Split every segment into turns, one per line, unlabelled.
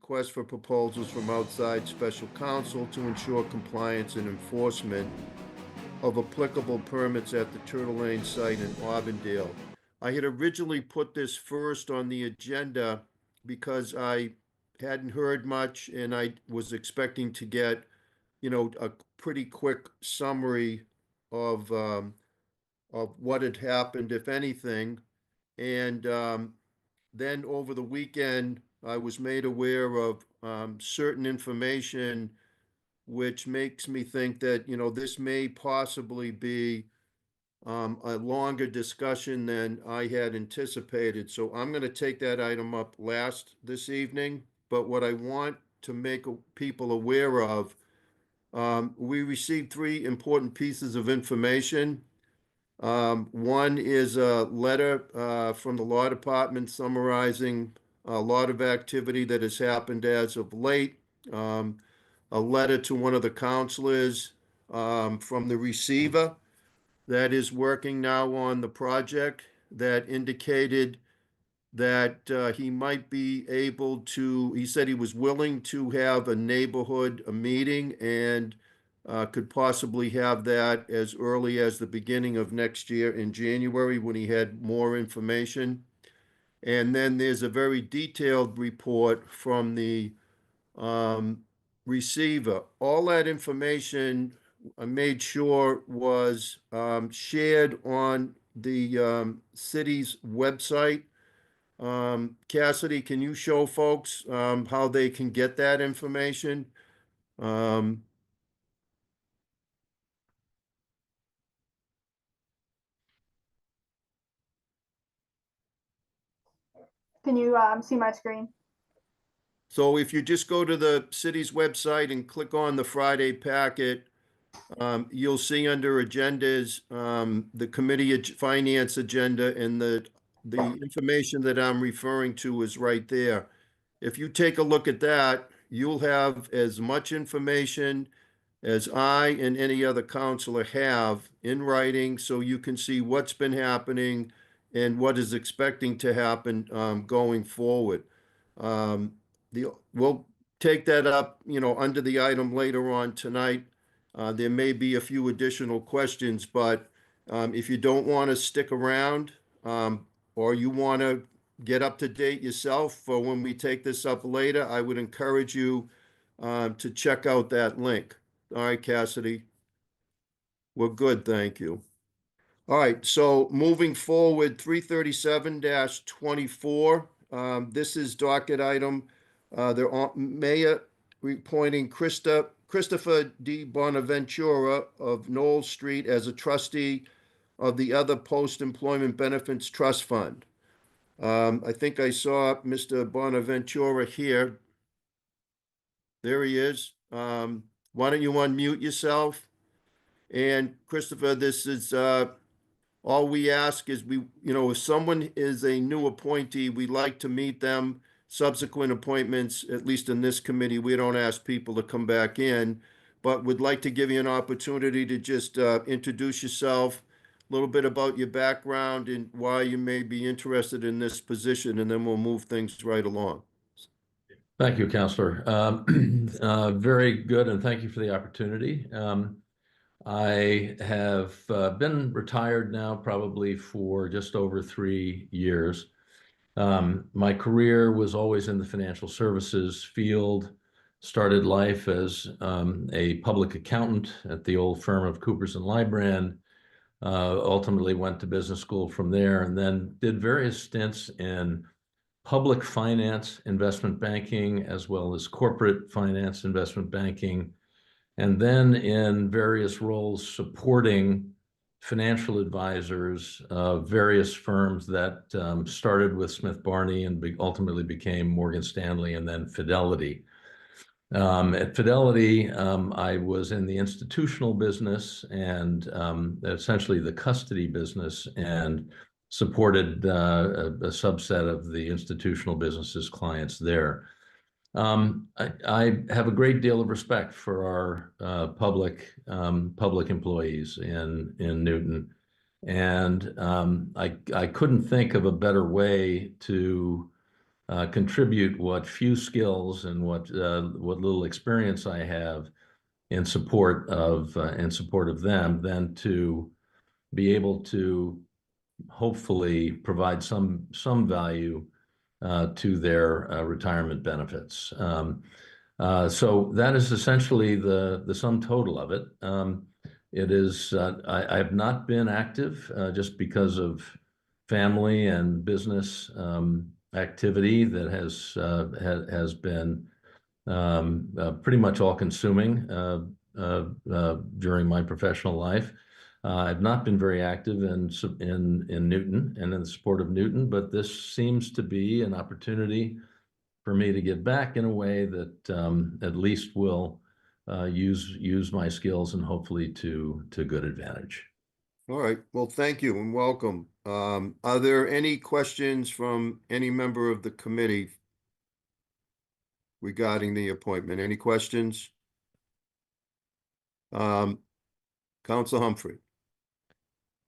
request for proposals from outside special counsel to ensure compliance and enforcement of applicable permits at the Turtle Lane site in Auburndale. I had originally put this first on the agenda because I hadn't heard much and I was expecting to get, a pretty quick summary of what had happened, if anything. And then over the weekend, I was made aware of certain information which makes me think that, this may possibly be a longer discussion than I had anticipated. So I'm going to take that item up last this evening. But what I want to make people aware of, we received three important pieces of information. One is a letter from the law department summarizing a lot of activity that has happened as of late. A letter to one of the counselors from the receiver that is working now on the project that indicated that he might be able to, he said he was willing to have a meeting and could possibly have that as early as the beginning of next year in January when he had more information. And then there's a very detailed report from the receiver. All that information I made sure was shared on the city's website. Cassidy, can you show folks how they can get that information? Um,
Can you see my screen?
So if you just go to the city's website and click on the Friday packet, you'll see under agendas, the committee finance agenda, and the information that I'm referring to is right there. If you take a look at that, you'll have as much information as I and any other counselor have in writing, so you can see what's been happening and what is expecting to happen going forward. We'll take that up, under the item later on tonight. There may be a few additional questions, but if you don't want to stick around or you want to get up to date yourself for when we take this up later, I would encourage you to check out that link. All right, Cassidy. We're good, thank you. All right, so moving forward, 337-24. This is docket item. The mayor appointing Christopher D. Bonaventura of Knoll Street as a trustee of the other post-employment benefits trust fund. I think I saw Mr. Bonaventura here. There he is. Why don't you unmute yourself? And Christopher, this is all we ask is if someone is a new appointee, we'd like to meet them. Subsequent appointments, at least in this committee, we don't ask people to come back in, but would like to give you an opportunity to just introduce yourself, a little bit about your background and why you may be interested in this position, and then we'll move things right along.
Thank you, Counselor. Very good, and thank you for the opportunity. I have been retired now probably for just over 3 years. My career was always in the financial services field. Started life as a public accountant at the old firm of Coopers & Lybrand. Ultimately went to business school from there, and then did various stints in public finance investment banking, as well as corporate finance investment banking, and then in various roles supporting financial advisors of various firms that started with Smith Barney and ultimately became Morgan Stanley and then Fidelity. At Fidelity, I was in the institutional business and essentially the custody business, and supported a subset of the institutional business's clients there. I have a great deal of respect for our public employees in Newton, and I couldn't think of a better way to contribute what few skills and what little experience I have in support of them, than to be able to hopefully provide some value to their retirement benefits. So that is essentially the sum total of it. It is, I have not been active just because of family and business activity that has been pretty much all consuming during my professional life. I've not been very active in Newton and in the support of Newton, but this seems to be an opportunity for me to give back in a way that at least will use my skills and hopefully to good advantage.
All right. Well, thank you and welcome. Are there any questions from any member of the committee regarding the appointment? Any questions? Council Humphrey.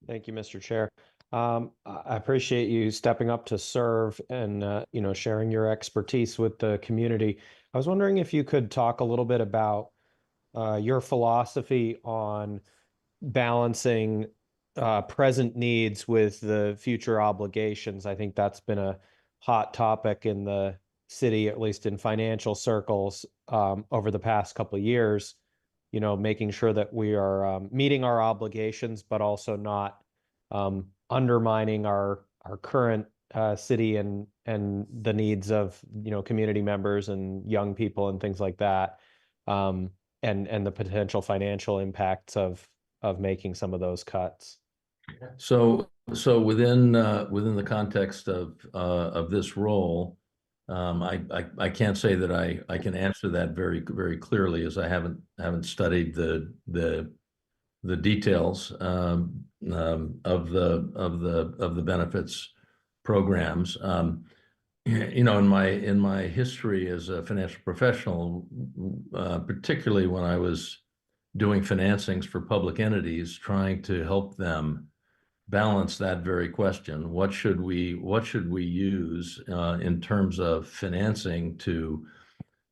Thank you, Mr. Chair. I appreciate you stepping up to serve and sharing your expertise with the community. I was wondering if you could talk a little bit about your philosophy on balancing present needs with the future obligations. I think that's been a hot topic in the city, at least in financial circles, over the past couple of years. Making sure that we are meeting our obligations, but also not undermining our current city and the needs of community members and young people and things like that, and the potential financial impacts of making some of those cuts.
So within the context of this role, I can't say that I can answer that very clearly, as I haven't studied the details of the benefits programs. In my history as a financial professional, particularly when I was doing financings for public entities, trying to help them balance that very question. What should we use in terms of financing to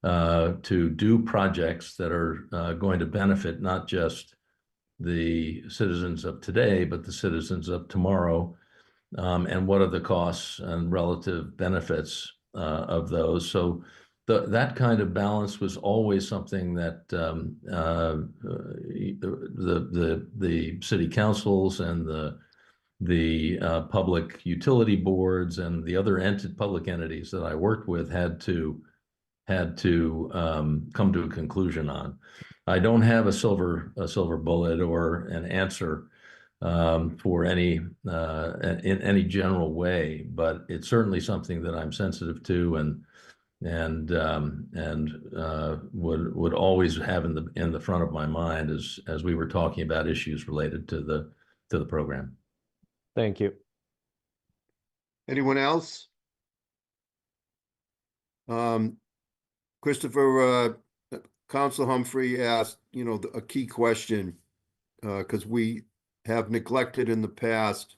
do projects that are going to benefit not just the citizens of today, but the citizens of tomorrow, and what are the costs and relative benefits of those? So that kind of balance was always something that the city councils and the public utility boards and the other public entities that I worked with had to come to a conclusion on. I don't have a silver bullet or an answer for in any general way, but it's certainly something that I'm sensitive to and would always have in the front of my mind as we were talking about issues related to the program.
Thank you.
Anyone else? Christopher, Council Humphrey asked, a key question, because we have neglected in the past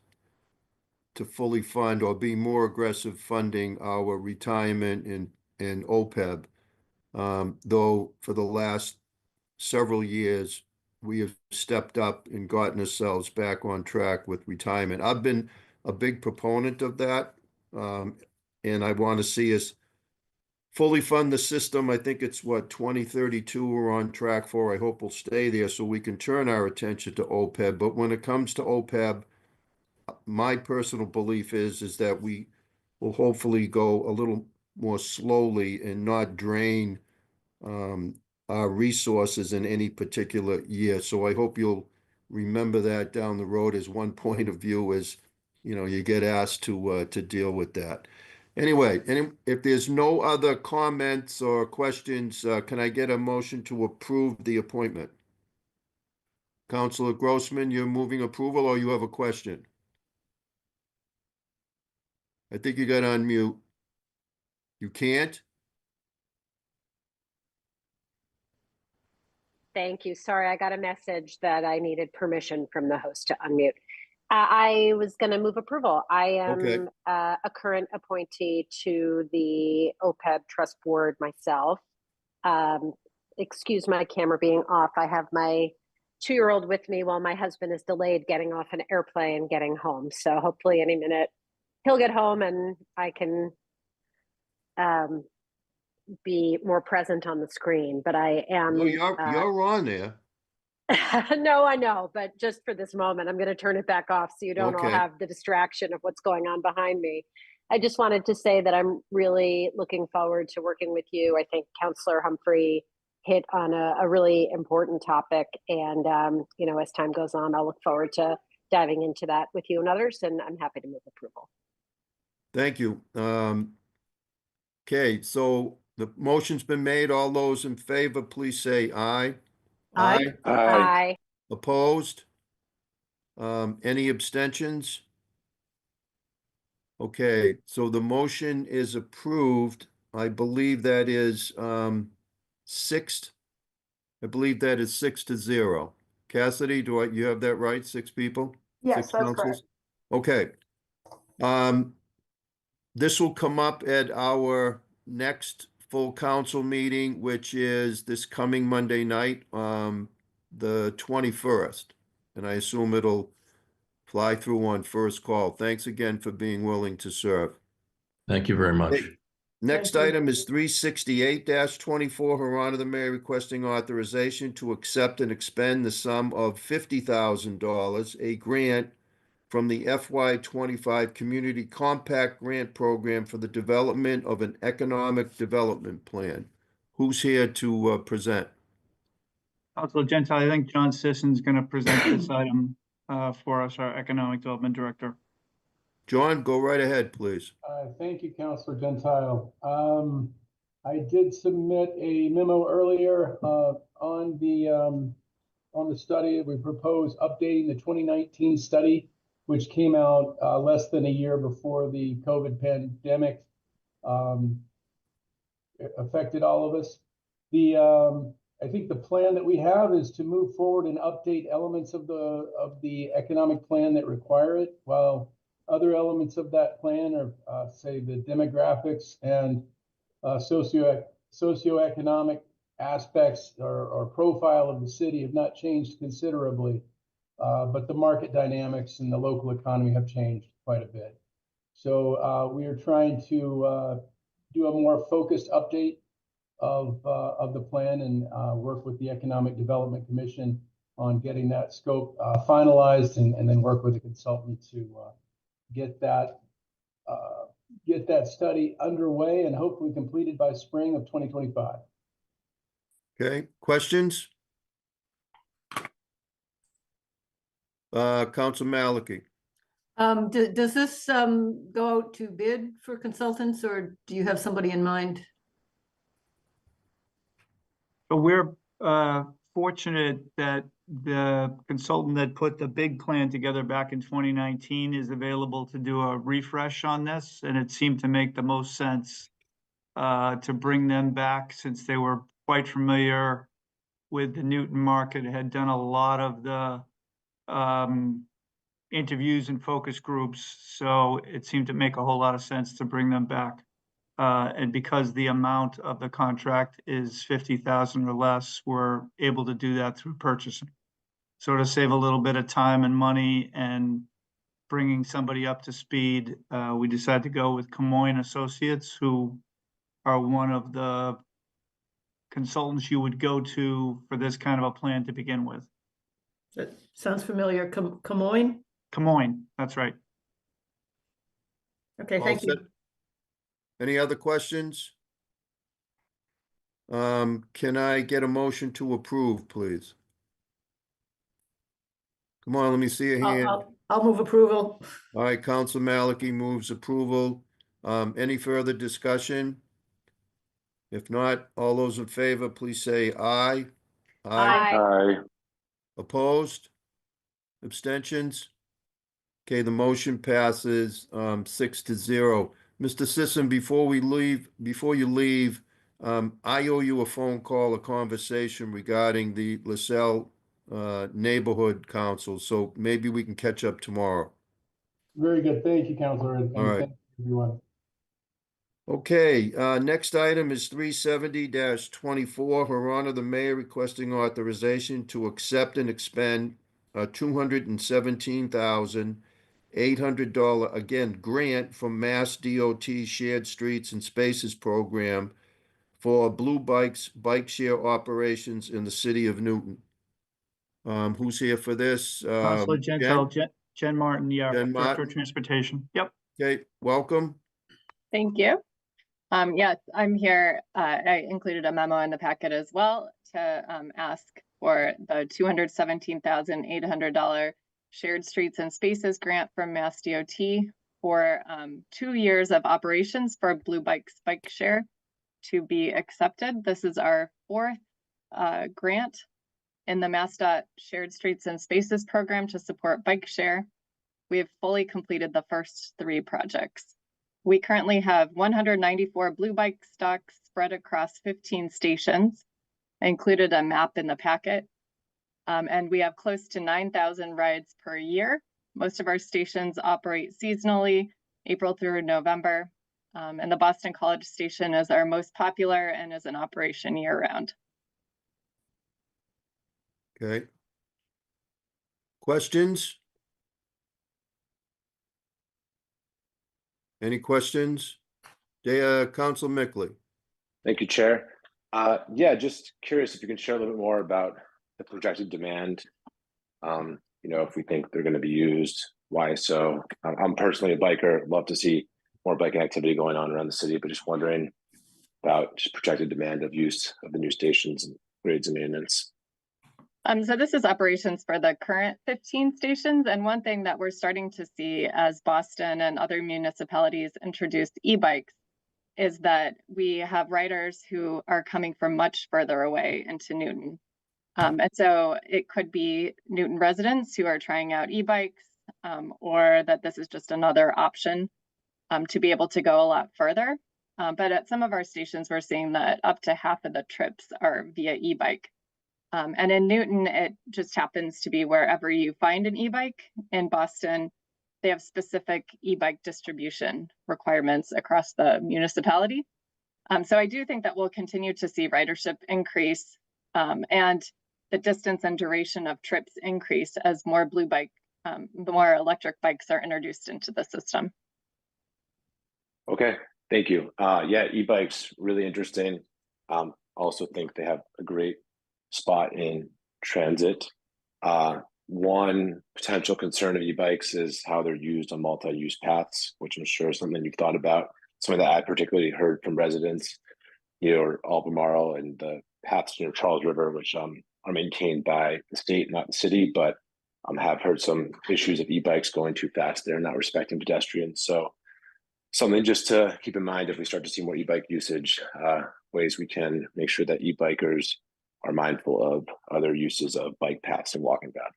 to fully fund or be more aggressive funding our retirement and OPEB. Though for the last several years, we have stepped up and gotten ourselves back on track with retirement. I've been a big proponent of that, and I want to see us fully fund the system. I think it's 2032 we're on track for. I hope we'll stay there so we can turn our attention to OPEB. But when it comes to OPEB, my personal belief is that we will hopefully go a little more slowly and not drain our resources in any particular year. So I hope you'll remember that down the road as one point of view as you get asked to deal with that. Anyway, and if there's no other comments or questions, can I get a motion to approve the appointment? Councilor Grossman, you're moving approval, or you have a question? I think you got on mute. You can't?
Thank you. Sorry, I got a message that I needed permission from the host to unmute. I was going to move approval. I
Okay.
am a current appointee to the OPEB Trust Board myself. Um, excuse my camera being off. I have my 2-year-old with me while my husband is delayed getting off an airplane getting home. So hopefully any minute he'll get home and I can be more present on the screen. But I am.
No, you're on there.
No, I know, but just for this moment, I'm going to turn it back off so you don't all
Okay.
have the distraction of what's going on behind me. I just wanted to say that I'm really looking forward to working with you. I think Councillor Humphrey hit on a really important topic. And, as time goes on, I'll look forward to diving into that with you and others. And I'm happy to move approval.
Thank you. Okay, so the motion's been made. All those in favor, please say aye.
Aye.
Aye.
Opposed? Any abstentions? Okay, so the motion is approved. I believe that is six. I believe that is 6-0. Cassidy, you have that right? 6 people?
Yes,
6
that's
councils?
correct.
Okay. This will come up at our next full council meeting, which is this coming Monday night, the 21st. And I assume it'll fly through on first call. Thanks again for being willing to serve.
Thank you very much.
Next
Thank you.
item is 368-24, Her Honor the Mayor requesting authorization to accept and expend the sum of $50,000, a grant from the FY25 Community Compact Grant Program for the development of an economic development plan. Who's here to present?
Councilor Gentile, I think John Sisson's going to present this item for us, our Economic Development Director.
John, go right ahead, please.
Thank you, Councilor Gentile. I did submit a memo earlier on the study. We propose updating the 2019 study, which came out less than a year before the COVID pandemic affected all of us. I think the plan that we have is to move forward and update elements of the economic plan that require it, while other elements of that plan are, say, the demographics and socioeconomic aspects or profile of the city have not changed considerably, but the market dynamics and the local economy have changed quite a bit. So we are trying to do a more focused update of the plan and work with the Economic Development Commission on getting that scope finalized and then work with a consultant to get that study underway and hopefully completed by spring of 2025.
Okay, questions? Council Maliki.
Does this go out to bid for consultants, or do you have somebody in mind?
So we're fortunate that the consultant that put the big plan together back in 2019 is available to do a refresh on this, and it seemed to make the most sense to bring them back since they were quite familiar with the Newton market, had done a lot of the interviews and focus groups, so it seemed to make a whole lot of sense to bring them back. And because the amount of the contract is 50,000 or less, we're able to do that through purchasing. So to save a little bit of time and money and bringing somebody up to speed, we decided to go with Camoin Associates, who are one of the consultants you would go to for this kind of a plan to begin with.
That sounds familiar. Camoin?
Camoin, that's right.
Okay,
All
thank you.
set? Any other questions? Can I get a motion to approve, please? Come on, let me see your hand.
I'll move approval.
All right, Council Maliki moves approval. Any further discussion? If not, all those in favor, please say aye.
Aye.
Opposed? Abstentions? Okay, the motion passes 6-0. Mr. Sisson, before you leave, I owe you a phone call, a conversation regarding the LaSalle neighborhood council, so maybe we can catch up tomorrow.
Very good. Thank you, Counselor, and
All right.
thank you, everyone.
Okay, next item is 370-24. Her Honor, the Mayor requesting authorization to accept and expend a $217,800, again, grant from Mass DOT Shared Streets and Spaces Program for Blue Bikes bike share operations in the city of Newton. Who's here for this?
Counselor
Jen?
Gentel, Jen Martin, yeah,
Jen
Director
Martin?
of Transportation. Yep.
Okay, welcome.
Thank you. Yes, I'm here. I included a memo in the packet as well to ask for the $217,800 Shared Streets and Spaces grant from Mass DOT for 2 years of operations for Blue Bikes Bike Share to be accepted. This is our 4th grant in the MassDOT Shared Streets and Spaces program to support bike share. We have fully completed the first 3 projects. We currently have 194 Blue Bike stocks spread across 15 stations. I included a map in the packet. And we have close to 9,000 rides per year. Most of our stations operate seasonally, April through November. And the Boston College Station is our most popular and is in operation year-round.
Okay. Questions? Any questions? Council Mickley.
Thank you, Chair. Yeah, just curious if you can share a little bit more about the projected demand. If we think they're going to be used, why so? I'm personally a biker, love to see more biking activity going on around the city, but just wondering about just projected demand of use of the new stations and grades and maintenance.
So this is operations for the current 15 stations. And one thing that we're starting to see as Boston and other municipalities introduce e-bikes is that we have riders who are coming from much further away into Newton. And so it could be Newton residents who are trying out e-bikes, or that this is just another option to be able to go a lot further. But at some of our stations, we're seeing that up to half of the trips are via e-bike. And in Newton, it just happens to be wherever you find an e-bike. In Boston, they have specific e-bike distribution requirements across the municipality. So I do think that we'll continue to see ridership increase and the distance and duration of trips increase as more the more electric bikes are introduced into the system.
Okay, thank you. Yeah, e-bikes, really interesting. Also think they have a great spot in transit. One potential concern of e-bikes is how they're used on multi-use paths, which I'm sure is something you've thought about. Something that I particularly heard from residents, Albemarle and the paths near Charles River, which are maintained by the state, not the city, but have heard some issues of e-bikes going too fast there, not respecting pedestrians. So something just to keep in mind if we start to see more e-bike usage, ways we can make sure that e-bikers are mindful of other uses of bike paths and walking paths.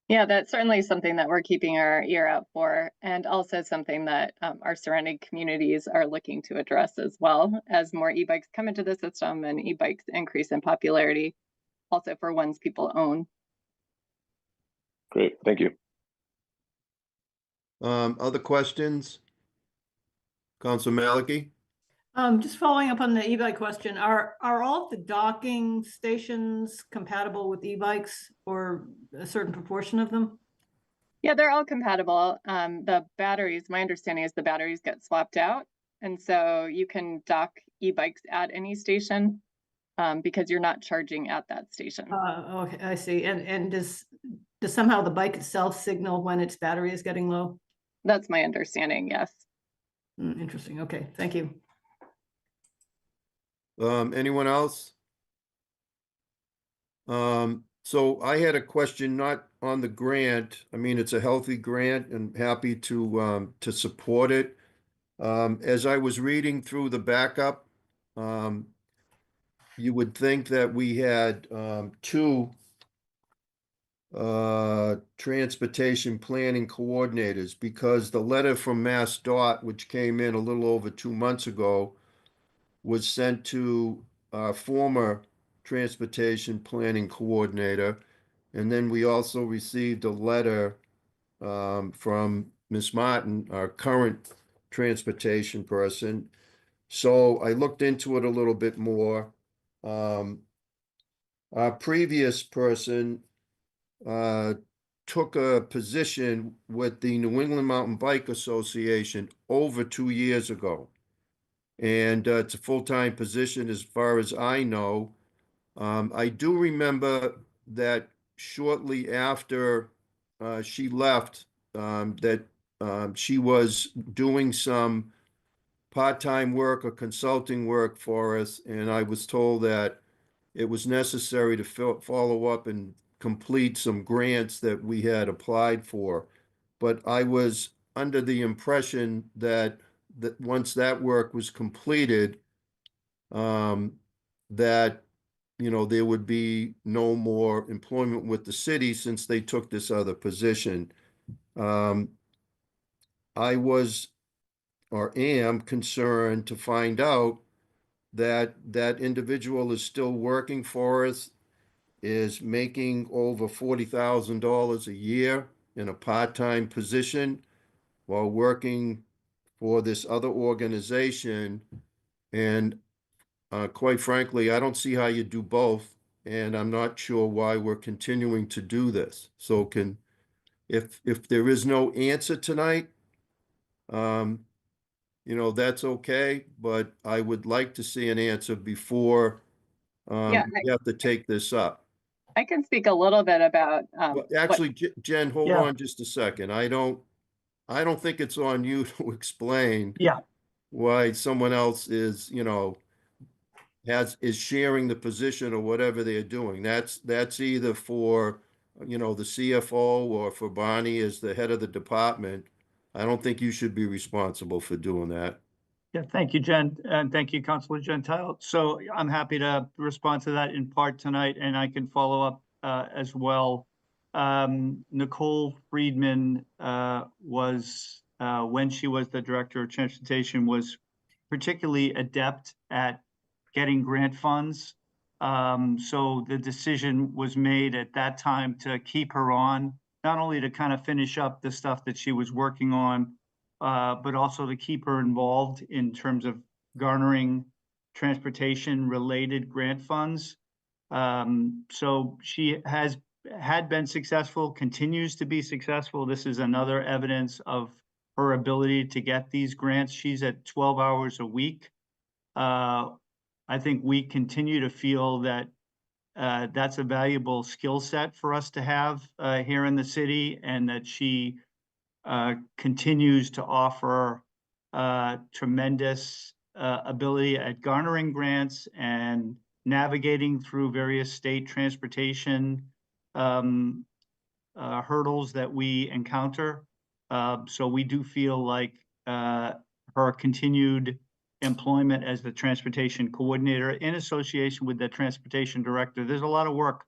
Yeah, that's certainly something that we're keeping our ear out for, and also something that our surrounding communities are looking to address as well as more e-bikes come into the system and e-bikes increase in popularity, also for ones people own.
Great, thank you.
Other questions? Council Maliki?
Just following up on the e-bike question, are all of the docking stations compatible with e-bikes or a certain proportion of them?
Yeah, they're all compatible. The batteries, my understanding is the batteries get swapped out. And so you can dock e-bikes at any station because you're not charging at that station.
Okay, I see. And does somehow the bike itself signal when its battery is getting low?
That's my understanding, yes.
Interesting. Okay, thank you.
Anyone else? So I had a question, not on the grant. I mean, it's a healthy grant and happy to support it. As I was reading through the backup, you would think that we had 2 transportation planning coordinators, because the letter from MassDOT, which came in a little over 2 months ago, was sent to our former transportation planning coordinator, And then we also received a letter from Ms. Martin, our current transportation person. So I looked into it a little bit more. Our previous person took a position with the New England Mountain Bike Association over 2 years ago. And it's a full-time position as far as I know. I do remember that shortly after she left, that she was doing some part-time work or consulting work for us, and I was told that it was necessary to follow up and complete some grants that we had applied for. But I was under the impression that once that work was completed, that there would be no more employment with the city since they took this other position. I was or am concerned to find out that that individual is still working for us, is making over $40,000 a year in a part-time position while working for this other organization. And quite frankly, I don't see how you do both, and I'm not sure why we're continuing to do this. So if there is no answer tonight, that's okay, but I would like to see an answer before
Yeah,
we have to take this up.
I can speak a little bit about
Well,
what,
actually, Jen, hold
Yeah.
on just a second. I don't think it's on you to explain
Yeah.
why someone else is, is sharing the position or whatever they're doing. That's either for, the CFO or for Bonnie as the head of the department. I don't think you should be responsible for doing that.
Yeah, thank you, Jen, and thank you, Councilor Gentile. So I'm happy to respond to that in part tonight, and I can follow up as well. Nicole Friedman was, when she was the Director of Transportation, was particularly adept at getting grant funds. So the decision was made at that time to keep her on, not only to kind of finish up the stuff that she was working on, but also to keep her involved in terms of garnering transportation-related grant funds. So she had been successful, continues to be successful. This is another evidence of her ability to get these grants. She's at 12 hours a week. I think we continue to feel that that's a valuable skill set for us to have here in the city, and that she continues to offer tremendous ability at garnering grants and navigating through various state transportation hurdles that we encounter. So we do feel like her continued employment as the transportation coordinator in association with the transportation director, there's a lot of work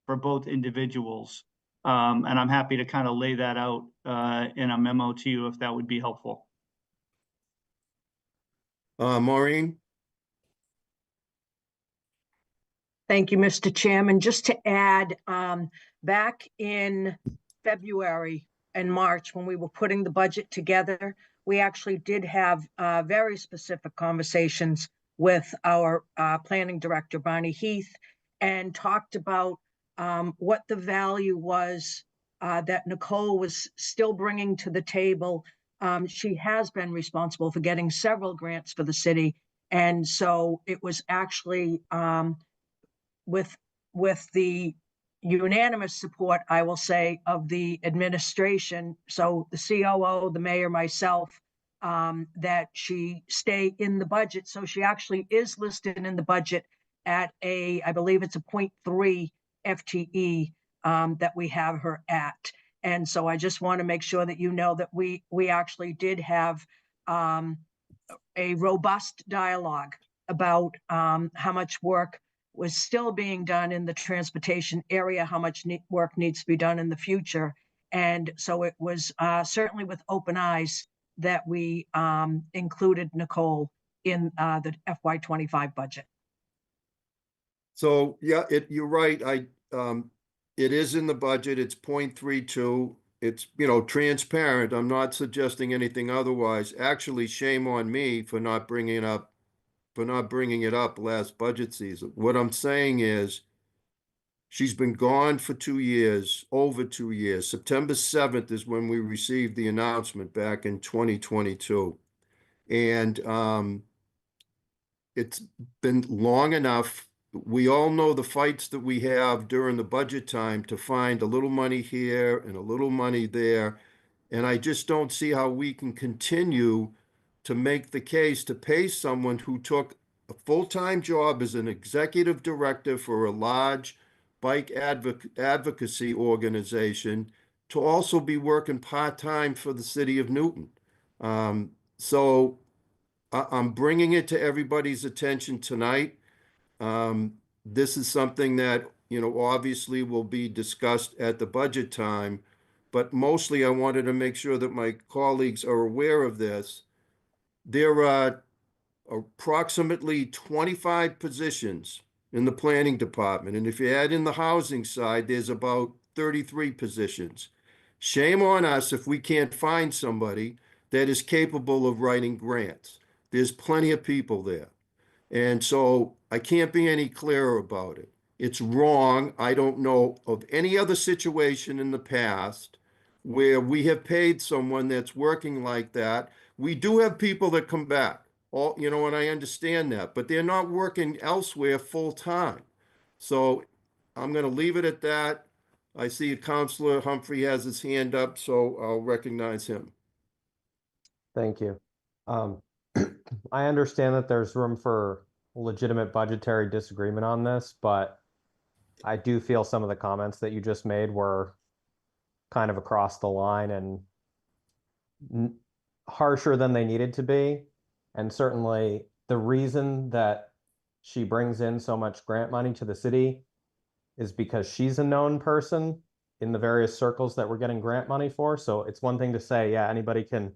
for both individuals. And I'm happy to kind of lay that out in a memo to you if that would be helpful.
Maureen?
Thank you, Mr. Chairman. Just to add, back in February and March, when we were putting the budget together, we actually did have very specific conversations with our planning director, Bonnie Heath, and talked about what the value was that Nicole was still bringing to the table. She has been responsible for getting several grants for the city. And so it was actually with the unanimous support, I will say, of the administration, so the COO, the mayor, myself, that she stay in the budget. So she actually is listed in the budget at I believe it's a 0.3 FTE that we have her at. And so I just want to make sure that you know that we actually did have a robust dialogue about how much work was still being done in the transportation area, how much work needs to be done in the future. And so it was certainly with open eyes that we included Nicole in the FY25 budget.
So, yeah, you're right. It is in the budget. It's 0.32. It's, you know, transparent. I'm not suggesting anything otherwise. Actually, shame on me for not bringing it up last budget season. What I'm saying is she's been gone for 2 years, over 2 years. September 7th is when we received the announcement back in 2022. And it's been long enough. We all know the fights that we have during the budget time to find a little money here and a little money there. And I just don't see how we can continue to make the case to pay someone who took a full-time job as an executive director for a large bike advocacy organization to also be working part-time for the city of Newton. So I'm bringing it to everybody's attention tonight. This is something that, you know, obviously will be discussed at the budget time, but mostly I wanted to make sure that my colleagues are aware of this. There are approximately 25 positions in the planning department, and if you add in the housing side, there's about 33 positions. Shame on us if we can't find somebody that is capable of writing grants. There's plenty of people there. And so I can't be any clearer about it. It's wrong. I don't know of any other situation in the past where we have paid someone that's working like that. We do have people that come back, all, you know, and I understand that, but they're not working elsewhere full time. So I'm going to leave it at that. I see Councilor Humphrey has his hand up, so I'll recognize him.
Thank you. I understand that there's room for legitimate budgetary disagreement on this, but I do feel some of the comments that you just made were kind of across the line and harsher than they needed to be. And certainly the reason that she brings in so much grant money to the city is because she's a known person in the various circles that we're getting grant money for. So it's one thing to say, yeah, anybody can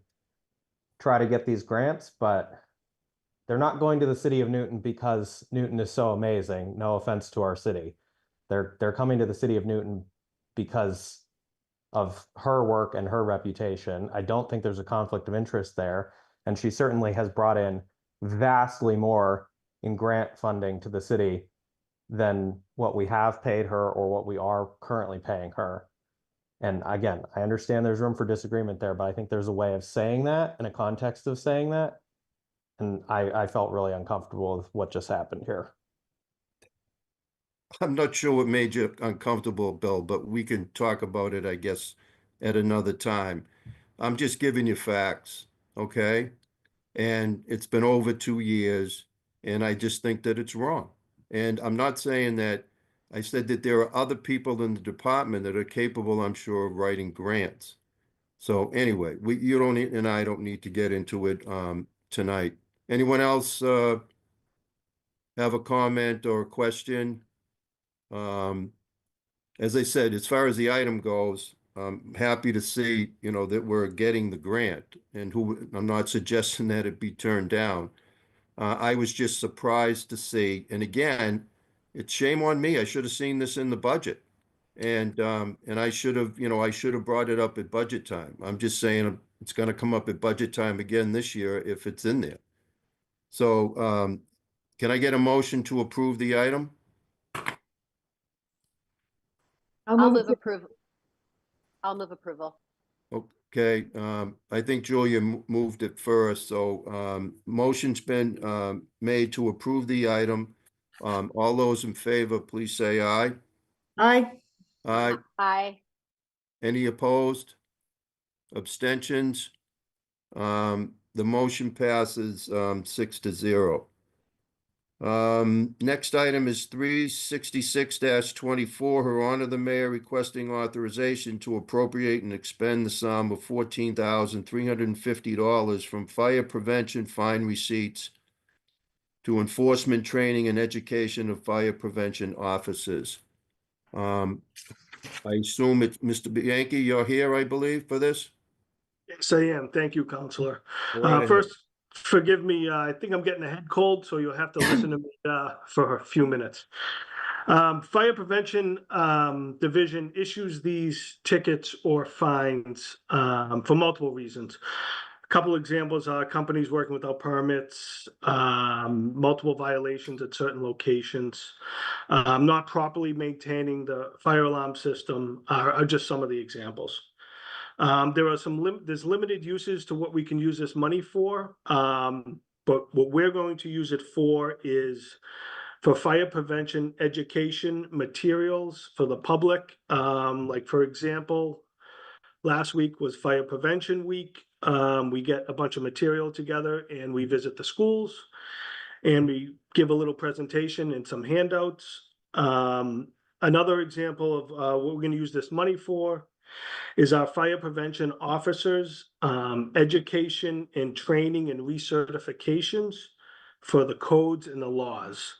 try to get these grants, but they're not going to the city of Newton because Newton is so amazing. No offense to our city. They're coming to the city of Newton because of her work and her reputation. I don't think there's a conflict of interest there. And she certainly has brought in vastly more in grant funding to the city than what we have paid her or what we are currently paying her. And again, I understand there's room for disagreement there, but I think there's a way of saying that in a context of saying that. And I felt really uncomfortable with what just happened here.
I'm not sure what made you uncomfortable, Bill, but we can talk about it, I guess, at another time. I'm just giving you facts, okay? And it's been over 2 years, and I just think that it's wrong. And I'm not saying that, I said that there are other people in the department that are capable, I'm sure, of writing grants. So anyway, you don't need, and I don't need to get into it tonight. Anyone else have a comment or a question? As I said, as far as the item goes, I'm happy to see, you know, that we're getting the grant, and I'm not suggesting that it be turned down. I was just surprised to see, and again, it's shame on me. I should have seen this in the budget. And I should have, you know, I should have brought it up at budget time. I'm just saying it's going to come up at budget time again this year if it's in there. So, can I get a motion to approve the item?
I'll move approval. I'll move approval.
Okay, I think Julia moved it first, so motion's been made to approve the item. All those in favor, please say aye.
Aye.
Aye.
Aye.
Any opposed? Abstentions? The motion passes 6-0. Next item is 366-24. Her Honor the Mayor requesting authorization to appropriate and expend the sum of $14,350 from fire prevention fine receipts to enforcement training and education of fire prevention officers. I assume it's Mr. Bianchi, you're here, I believe, for this?
Yes, I am. Thank you, Counselor.
Go right ahead.
First, forgive me, I think I'm getting a head cold, so you'll have to listen to me for a few minutes. Fire Prevention Division issues these tickets or fines for multiple reasons. A couple examples are companies working without permits, multiple violations at certain locations, not properly maintaining the fire alarm system are just some of the examples. There are there's limited uses to what we can use this money for, but what we're going to use it for is for fire prevention education materials for the public. Like for example, last week was Fire Prevention Week. We get a bunch of material together and we visit the schools and we give a little presentation and some handouts. Another example of what we're going to use this money for is our fire prevention officers, education and training and recertifications for the codes and the laws.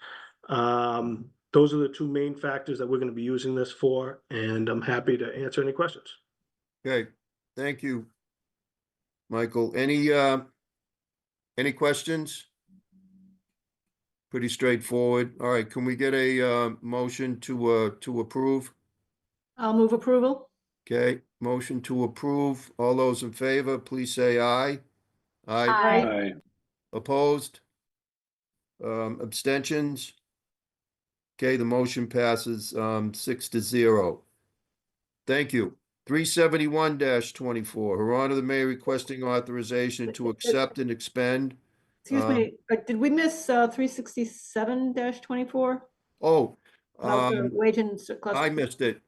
Those are the two main factors that we're going to be using this for, and I'm happy to answer any questions.
Okay, thank you, Michael. Any questions? Pretty straightforward. All right, can we get a motion to approve?
I'll move approval.
Okay, motion to approve. All those in favor, please say aye. Aye.
Aye.
Aye.
Opposed? Abstentions? Okay, the motion passes 6-0. Thank you. 371-24, Her Honor the Mayor requesting authorization to accept and expend.
Excuse me, did we miss 367-24?
Oh,
About the wage and
I
classification?
missed it.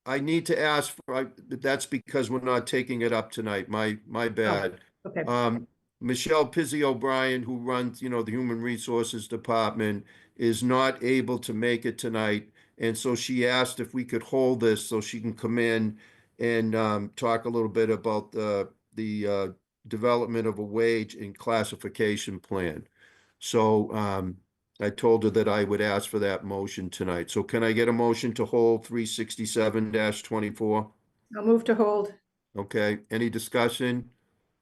I need to ask for, that's because we're not taking it up tonight. My bad.
Okay,
Michelle Pizzi O'Brien, who runs, the Human Resources Department, is not able to make it tonight. And so she asked if we could hold this so she can come in and talk a little bit about the development of a wage and classification plan. So I told her that I would ask for that motion tonight. So can I get a motion to hold 367-24?
I'll move to hold.
Okay, any discussion?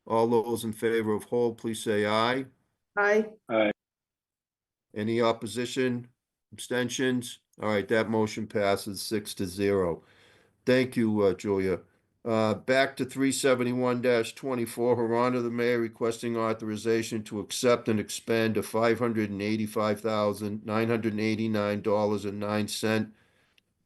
All those in favor of hold, please say aye.
Aye.
Aye.
Any opposition, abstentions? All right, that motion passes 6-0. Thank you, Julia. Back to 371-24, Her Honor the Mayor requesting authorization to accept and expend a $585,989.09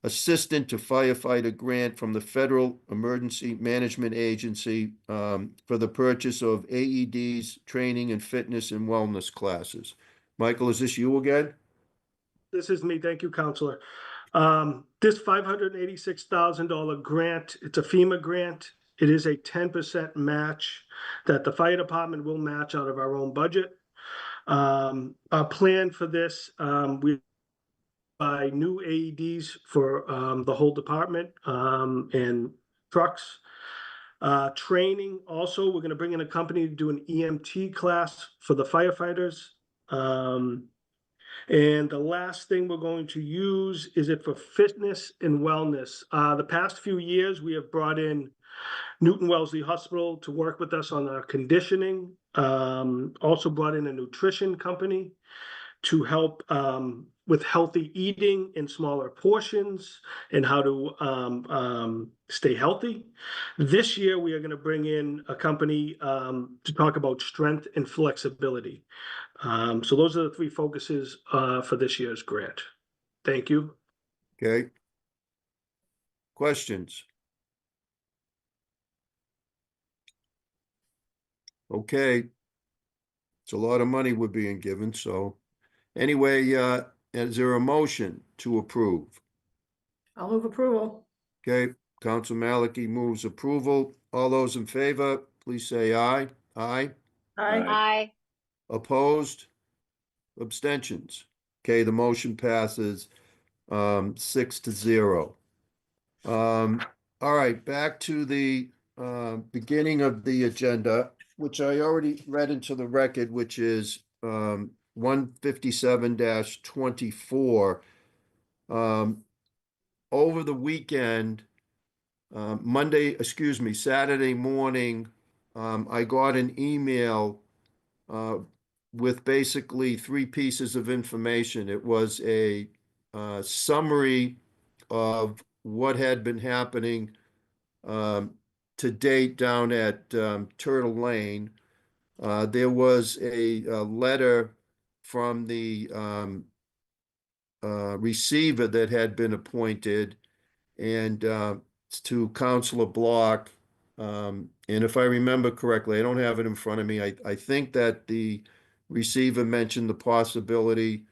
assistant to firefighter grant from the Federal Emergency Management Agency for the purchase of AEDs, training and fitness and wellness classes. Michael, is this you again?
This is me. Thank you, Counselor. This $586,000 grant, it's a FEMA grant. It is a 10% match that the fire department will match out of our own budget. Our plan for this, we buy new AEDs for the whole department and trucks. Training also, we're going to bring in a company to do an EMT class for the firefighters. And the last thing we're going to use is it for fitness and wellness. The past few years, we have brought in Newton Wellesley Hospital to work with us on our conditioning. Also brought in a nutrition company to help with healthy eating in smaller portions and how to stay healthy. This year, we are going to bring in a company to talk about strength and flexibility. So those are the three focuses for this year's grant. Thank you.
Okay. Questions? Okay. It's a lot of money we're being given, so anyway, is there a motion to approve?
I'll move approval.
Okay, Council Maliki moves approval. All those in favor, please say aye. Aye.
Aye.
Aye.
Opposed? Abstentions? Okay, the motion passes 6-0. All right, back to the beginning of the agenda, which I already read into the record, which is 157-24. Over the weekend, Saturday morning, I got an email with basically three pieces of information. It was a summary of what had been happening to date down at Turtle Lane. There was a letter from the receiver that had been appointed, and to Councilor Block. And if I remember correctly, I don't have it in front of me. I think that the receiver mentioned the possibility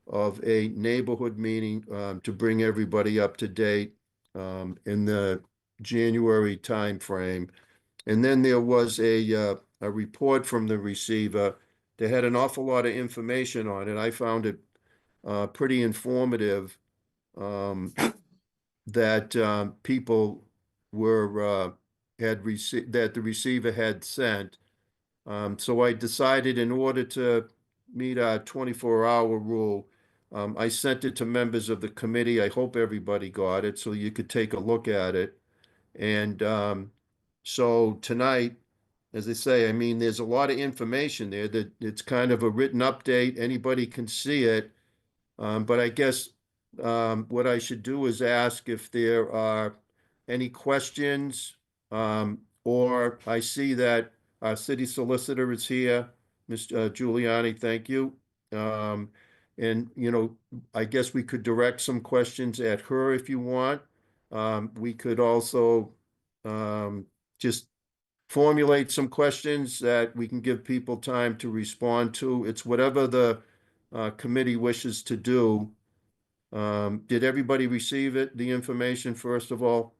of a neighborhood meeting to bring everybody up to date in the January timeframe. And then there was a report from the receiver that had an awful lot of information on it. I found it pretty informative, that people were had received, that the receiver had sent. So I decided, in order to meet our 24-hour rule, I sent it to members of the committee. I hope everybody got it, so you could take a look at it. And so tonight, as I say, I mean, there's a lot of information there that it's kind of a written update. Anybody can see it. But I guess what I should do is ask if there are any questions, or I see that our city solicitor is here, Ms. Giuliani, thank you. And, you know, I guess we could direct some questions at her if you want. We could also just formulate some questions that we can give people time to respond to. It's whatever the committee wishes to do. Did everybody receive it, the information, first of all?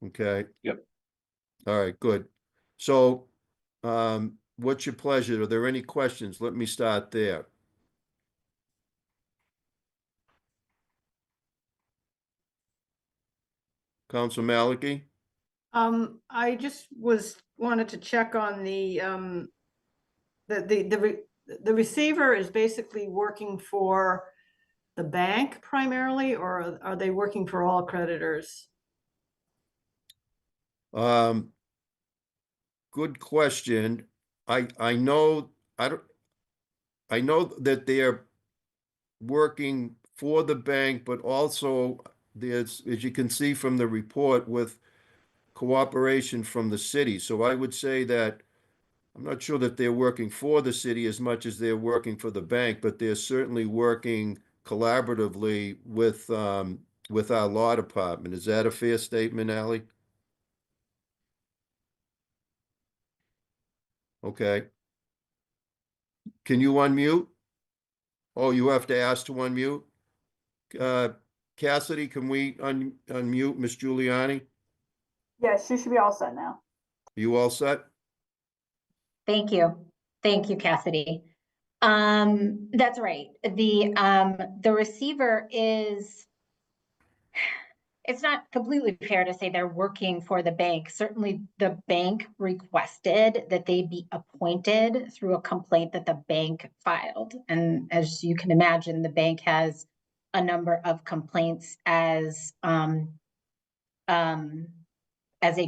Okay.
Yep.
All right, good. So, what's your pleasure? Are there any questions? Let me start there. Council Maliki?
I just wanted to check on the receiver is basically working for the bank primarily, or are they working for all creditors?
Good question. I know that they're working for the bank, but also there's, as you can see from the report, with cooperation from the city. So I would say that I'm not sure that they're working for the city as much as they're working for the bank, but they're certainly working collaboratively with our law department. Is that a fair statement, Ally? Okay. Can you unmute? Oh, you have to ask to unmute? Cassidy, can we unmute Miss Giuliani?
Yes, she should be all set now.
You all set?
Thank you. Thank you, Cassidy. That's right. The receiver is, it's not completely fair to say they're working for the bank. Certainly the bank requested that they be appointed through a complaint that the bank filed. And as you can imagine, the bank has a number of complaints as a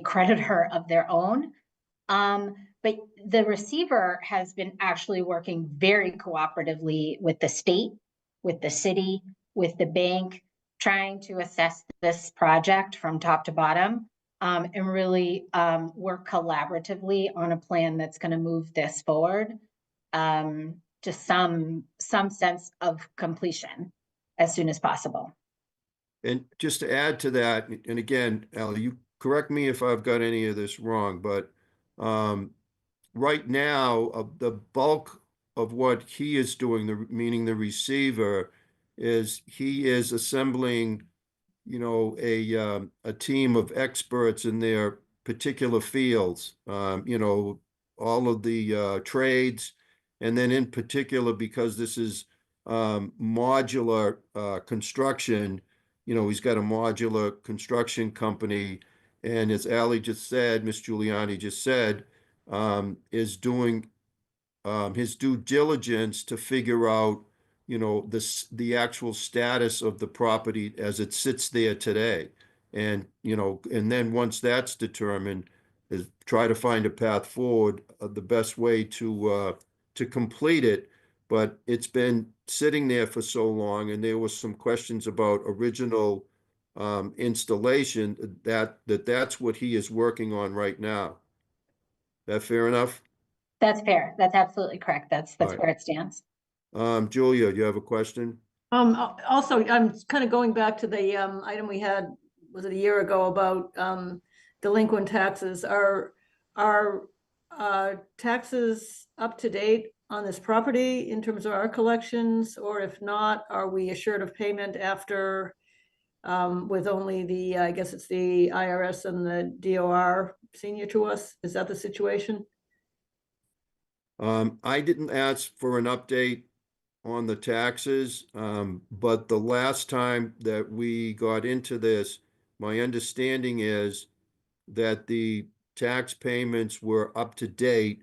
creditor of their own. But the receiver has been actually working very cooperatively with the state, with the city, with the bank, trying to assess this project from top to bottom, and really work collaboratively on a plan that's going to move this forward to some sense of completion as soon as possible.
And just to add to that, and again, Ally, you correct me if I've got any of this wrong, but right now, the bulk of what he is doing, meaning the receiver, is he is assembling, you know, a team of experts in their particular fields, you know, all of the trades, and then in particular, because this is modular construction, you know, he's got a modular construction company, and as Ally just said, Miss Giuliani just said, is doing his due diligence to figure out, you know, the actual status of the property as it sits there today. And, you know, and then once that's determined, is try to find a path forward, the best way to complete it. but it's been sitting there for so long, and there was some questions about original installation, that's what he is working on right now. That fair enough?
That's fair. That's absolutely correct. That's
All right.
where it stands.
Julia, you have a question?
Also, I'm kind of going back to the item we had, was it a year ago, about delinquent taxes. Are taxes up to date on this property in terms of our collections? Or if not, are we assured of payment after with only the, I guess it's the IRS and the DOR senior to us? Is that the situation?
I didn't ask for an update on the taxes, but the last time that we got into this, my understanding is that the tax payments were up to date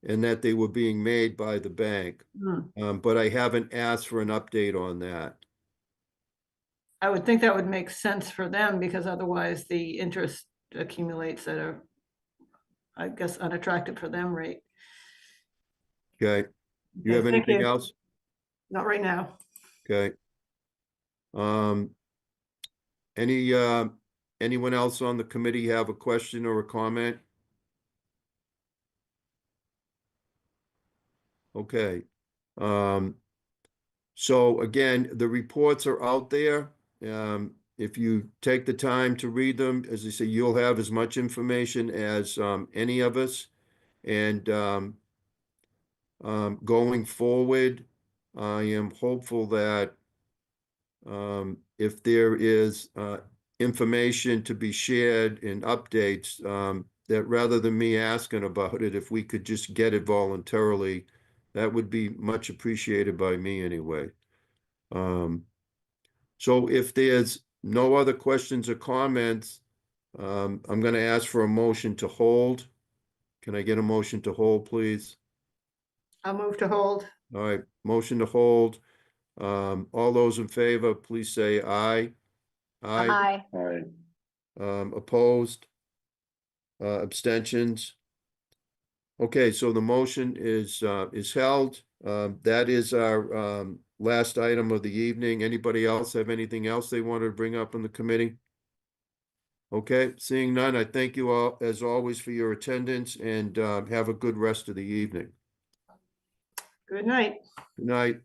and that they were being made by the bank. But I haven't asked for an update on that.
I would think that would make sense for them, because otherwise the interest accumulates at a, I guess, unattractive for them rate.
Okay. You
Okay,
have
thank
anything
you.
else?
Not right now.
Okay. Anyone else on the committee have a question or a comment? Okay. So again, the reports are out there. If you take the time to read them, as I say, you'll have as much information as any of us. And going forward, I am hopeful that if there is information to be shared and updates, that rather than me asking about it, if we could just get it voluntarily, that would be much appreciated by me anyway. So if there's no other questions or comments, I'm going to ask for a motion to hold. Can I get a motion to hold, please?
I'll move to hold.
All right, motion to hold. All those in favor, please say aye. Aye.
Aye.
Opposed? Abstentions? Okay, so the motion is held. That is our last item of the evening. Anybody else have anything else they wanted to bring up in the committee? Okay, seeing none, I thank you all, as always, for your attendance, and have a good rest of the evening.
Good night.
Good night.